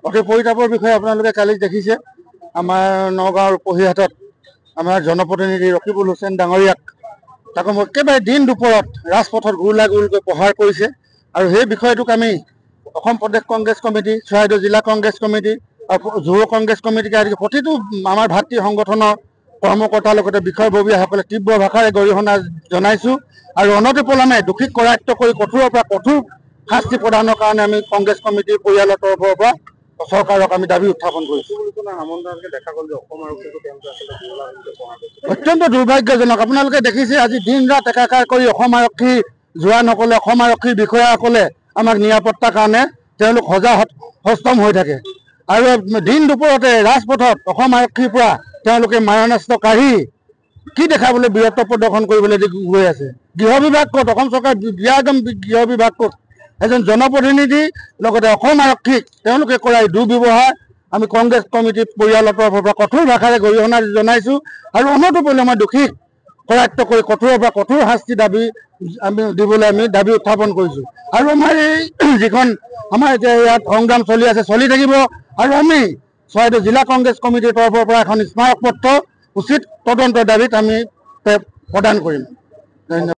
অতি পৰিতাপৰ বিষয়ে আপোনালোকে কালি দেখিছে আমাৰ নগাঁৱৰ পহিহাটত আমাৰ জনপ্ৰতিনিধি ৰকিবুল হুছেইন ডাঙৰীয়াক তাকো একেবাৰে দিন দুপৰত ৰাজপথত গুলীয়াগুলীকৈ প্ৰহাৰ কৰিছে। আৰু সেই বিষয়টোক আমি অসম প্ৰদেশ কংগ্ৰেছ কমিটি, চৰাইদেউ জিলা কংগ্ৰেছ কমিটি আৰু যুৱ কংগ্ৰেছ কমিটিকে আদি প্ৰতিটো আমাৰ ভাতৃ সংগঠনৰ কৰ্মকৰ্তাৰ লগতে বিষয়ববীয়াসকলে তীব্ৰ ভাষাৰে গৰিহণা জনাইছোঁ। আৰু অনতিপলমে দোষীক কৰায়ত্ব কৰি কঠোৰৰ পৰা কঠোৰ শাস্তি প্ৰদানৰ কাৰণে আমি কংগ্ৰেছ কমিটিৰ পৰিয়ালৰ তৰফৰ পৰা চৰকাৰক আমি দাবী উত্থাপন কৰিছোঁ। অত্যন্ত দুৰ্ভাগ্যজনক। আপোনালোকে দেখিছে আজি দিন ৰাত একাকাৰ কৰি অসম আৰক্ষী যোৱা নকলে অসম আৰক্ষীৰ বিষয়াসকলে আমাক নিৰাপত্তাৰ কাৰণে তেওঁলোক সষ্টম হৈ থাকে। আৰু দিন দুপৰতে ৰাজপথত অসম আৰক্ষীৰ পৰা তেওঁলোকে মাৰণাস্ত্ৰ কাঢ়ি কি দেখাবলৈ বীৰত্ব প্ৰদৰ্শন কৰিবলৈ গৈ আছে। গৃহ বিভাগ ক'ত? অসম চৰকাৰ বিয়াগম গৃহ বিভাগ ক'ত? এজন জনপ্ৰতিনিধি লগতে অসম আৰক্ষীক তেওঁলোকে কৰা দুৰ্ব্যৱহাৰ আমি কংগ্ৰেছ কমিটিৰ পৰিয়ালৰ তৰফৰ পৰা কঠোৰ ভাষাৰে গৰিহণা জনাইছোঁ। আৰু অনতিপলমে দোষীক কৰায়ত্ব কৰি কঠোৰৰ পৰা কঠোৰ শাস্তি আমি দিবলৈ আমি দাবী উত্থাপন কৰিছোঁ। আৰু আমাৰ এই যিখন আমাৰ এতিয়া ইয়াত সংগ্ৰাম চলি আছে, চলি থাকিব। আৰু আমি চৰাইদেউ জিলা কংগ্ৰেছ কমিটিৰ তৰফৰ পৰা এখন স্মাৰক পত্ৰ উচিত তদন্তৰ দাবীত আমি প্ৰদান কৰিম। ধন্যবাদ।